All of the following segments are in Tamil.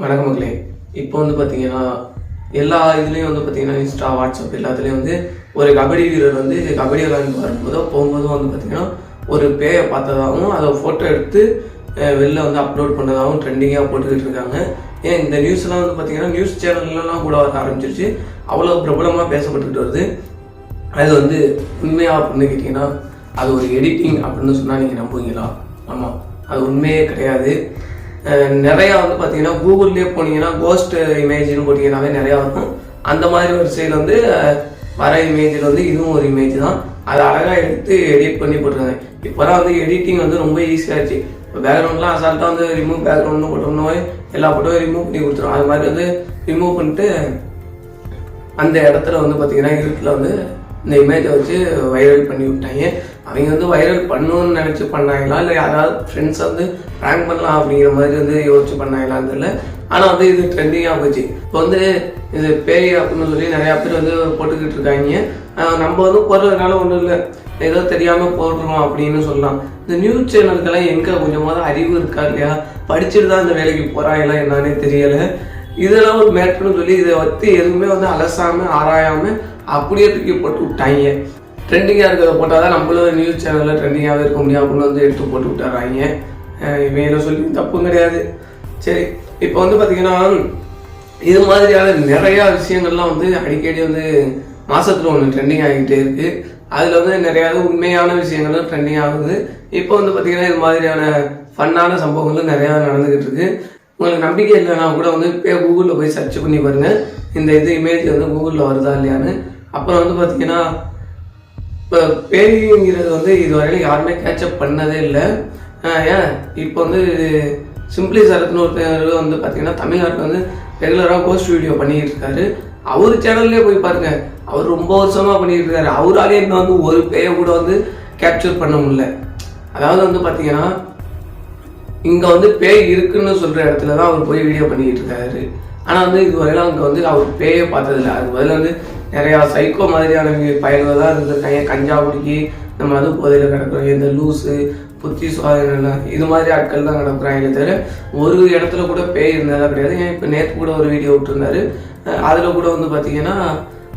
வணக்கம் மக்களே. இப்போ வந்து பார்த்தீங்கன்னா எல்லா இதுலேயும் வந்து பார்த்தீங்கன்னா இன்ஸ்டா, வாட்ஸ்அப் எல்லாத்துலேயும் வந்து ஒரு கபடி வீரர் வந்து கபடி விளையாண்டு வரும்போதோ போகும்போதும் வந்து பார்த்தீங்கன்னா ஒரு பேயை பார்த்ததாகவும் அதை ஃபோட்டோ எடுத்து வெளில வந்து அப்லோட் பண்ணதாகவும் ட்ரெண்டிங்காக போட்டுக்கிட்டு இருக்காங்க. ஏன் இந்த நியூஸ்லாம் வந்து பார்த்தீங்கன்னா நியூஸ் சேனல்லாம் கூட வர ஆரம்பிச்சிருச்சு. அவ்வளோ பிரபலமாக பேசப்பட்டுக்கிட்டு வருது. அது வந்து உண்மையாக அப்படின்னு கேட்டிங்கன்னா அது ஒரு எடிட்டிங் அப்படின்னு சொன்னால் நீங்கள் நம்புவீங்களா? ஆமாம், அது உண்மையே கிடையாது. நிறையா வந்து பார்த்தீங்கன்னா கூகுள்லேயே போனீங்கன்னா கோஸ்ட் இமேஜ்னு போட்டிங்கன்னாவே நிறையா இருக்கும். அந்த மாதிரி ஒரு சைடில் வந்து வர இமேஜில் வந்து இதுவும் ஒரு இமேஜ் தான். அதை அழகாக எடுத்து எடிட் பண்ணி போட்டுருக்காங்க. இப்போலாம் வந்து எடிட்டிங் வந்து ரொம்ப ஈஸியாகிடுச்சு. இப்போ பேக்ரவுண்ட்லாம் அசால்ட்டாக வந்து ரிமூவ் பேக்ரவுண்ட்னு போட்டோம்னா எல்லா ஃபோட்டோவும் ரிமூவ் பண்ணி கொடுத்துரும். அது மாதிரி வந்து ரிமூவ் பண்ணிட்டு அந்த இடத்துல வந்து பார்த்தீங்கன்னா இருட்டில் வந்து இந்த இமேஜை வச்சு வைரல் பண்ணி விட்டாங்க. அவங்க வந்து வைரல் பண்ணணும்னு நினச்சி பண்ணாங்களா இல்லை யாராவது ஃப்ரெண்ட்ஸை வந்து ப்ராங்க் பண்ணலாம் அப்படிங்கிற மாதிரி வந்து யோசிச்சு பண்ணாங்களான்னு தெரியல. ஆனால் வந்து இது ட்ரெண்டிங்காக போச்சு. இப்போ வந்து இது பேய் அப்படின்னு சொல்லி நிறையா பேர் வந்து போட்டுக்கிட்டு இருக்காங்க. நம்ம வந்து போடுறதுனால ஒன்றும் இல்லை, ஏதோ தெரியாமல் போடுறோம் அப்படின்னு சொல்லலாம். இந்த நியூஸ் சேனலுக்கெல்லாம் எங்கே கொஞ்சமாவது அறிவு இருக்கா இல்லையா? படிச்சுட்டு தான் இந்த வேலைக்கு போகிறாங்களா என்னன்னே தெரியலை. இதெல்லாம் ஒரு மேட்ருன்னு சொல்லி இதை வச்சு எதுவுமே வந்து அலசாமல் ஆராயாமல் அப்படியே தூக்கி போட்டு விட்டாங்க. ட்ரெண்டிங்காக இருக்கிறத போட்டால் தான் நம்மளும் நியூஸ் சேனலில் ட்ரெண்டிங்காகவே இருக்க முடியும் அப்படின்னு வந்து எடுத்து போட்டு விட்டுறாங்க. இவங்க சொல்லி தப்பும் கிடையாது. சரி, இப்போ வந்து பார்த்தீங்கன்னா இது மாதிரியான நிறையா விஷயங்கள்லாம் வந்து அடிக்கடி வந்து மாதத்தில் ஒன்று ட்ரெண்டிங் ஆகிக்கிட்டே இருக்குது. அதில் வந்து நிறையா உண்மையான விஷயங்களும் ட்ரெண்டிங் ஆகுது. இப்போ வந்து பார்த்தீங்கன்னா இது மாதிரியான ஃபன்னான சம்பவங்களும் நிறையா நடந்துக்கிட்டு இருக்குது. உங்களுக்கு நம்பிக்கை இல்லைன்னா கூட வந்து கூகுளில் போய் சர்ச் பண்ணி பாருங்கள், இந்த இது இமேஜ் வந்து கூகுளில் வருதா இல்லையான்னு. அப்புறம் வந்து பார்த்தீங்கன்னா இப்போ பேய்ங்கிறது வந்து இதுவரையிலும் யாருமே கேட்சப் பண்ணதே இல்லை. ஏன் இப்போ வந்து சிம்பிளி சரத்னு ஒருத்தர் வந்து பார்த்தீங்கன்னா தமிழ்நாட்டில் வந்து ரெகுலராக கோஸ்ட் வீடியோ பண்ணிக்கிட்டு இருக்காரு. அவர் சேனல்லே போய் பாருங்க, அவர் ரொம்ப வருஷமாக பண்ணிக்கிட்டு இருக்காரு. அவராலே இன்னும் வந்து ஒரு பேயை கூட வந்து கேப்சர் பண்ண முடியல. அதாவது வந்து பார்த்தீங்கன்னா இங்கே வந்து பேய் இருக்குன்னு சொல்கிற இடத்துல தான் அவர் போய் வீடியோ பண்ணிக்கிட்டு இருக்காரு. ஆனால் வந்து இதுவரையிலும் அங்கே வந்து அவர் பேயை பார்த்ததில்லை. அது பதில் வந்து நிறையா சைக்கோ மாதிரியான பயல்கள் தான் இருந்திருக்காங்க. கஞ்சா குடிக்கி நம்ம அது போதையில் கிடக்குறோம், இந்த லூஸு புத்தி சுவாதனம் இது மாதிரி ஆட்கள் தான் கிடக்குறாங்க. தவிர ஒரு இடத்துல கூட பேய் இருந்ததாக கிடையாது. ஏன் இப்போ நேற்று கூட ஒரு வீடியோ விட்டுருந்தாரு. அதில் கூட வந்து பார்த்தீங்கன்னா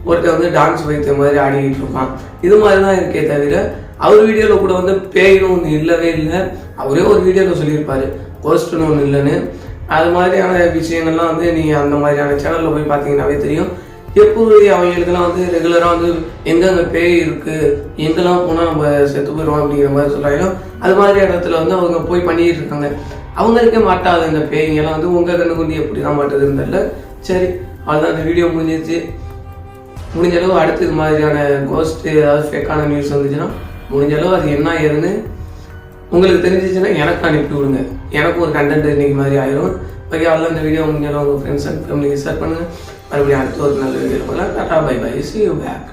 ஒருத்தர் வந்து டான்ஸ் வைத்த மாதிரி ஆடிக்கிட்டு இருப்பான். இது மாதிரி தான் இருக்கே தவிர அவர் வீடியோவில் கூட வந்து பேய்னு ஒன்று இல்லவே இல்லை. அவரே ஒரு வீடியோவில் சொல்லியிருப்பார் கோஸ்ட்னு ஒன்று இல்லைன்னு. அது மாதிரியான விஷயங்கள்லாம் வந்து நீங்கள் அந்த மாதிரியான சேனலில் போய் பார்த்தீங்கன்னாவே தெரியும். எப்படி அவங்களுக்கெல்லாம் வந்து ரெகுலராக வந்து எங்கெங்கே பேய் இருக்குது, எங்கெல்லாம் போனால் நம்ம செத்து போயிடுவோம் அப்படிங்கிற மாதிரி சொல்கிறாங்களோ அது மாதிரி இடத்துல வந்து அவங்க போய் பண்ணிக்கிட்டு இருக்காங்க. அவங்களுக்கே மாட்டாது இந்த பேய்ங்கெல்லாம் வந்து உங்கள் கண்ணு குண்டி எப்படி தான் மாட்டுதுன்னு தெரியல. சரி, அதுதான் இந்த வீடியோ முடிஞ்சிச்சு. முடிஞ்ச அளவு அடுத்து இது மாதிரியான கோஸ்ட் ஏதாவது ஃபேக்கான நியூஸ் வந்துச்சுன்னா முடிஞ்ச அளவு அது என்ன ஏதுன்னு உங்களுக்கு தெரிஞ்சிச்சுன்னா எனக்கு அனுப்பி விடுங்க. எனக்கும் ஒரு கண்டென்ட் இன்னைக்கு மாதிரி ஆயிரும். ஓகே, அவ்வளோ இந்த வீடியோ முடிஞ்சாலும் உங்கள் ஃப்ரெண்ட்ஸ் அண்ட் ஃபேமிலிக்கு ஷேர் பண்ணுங்கள். மறுபடியும் அடுத்த ஒரு நல்ல வீடியோ போகலாம். Tata, bye bye, see you back.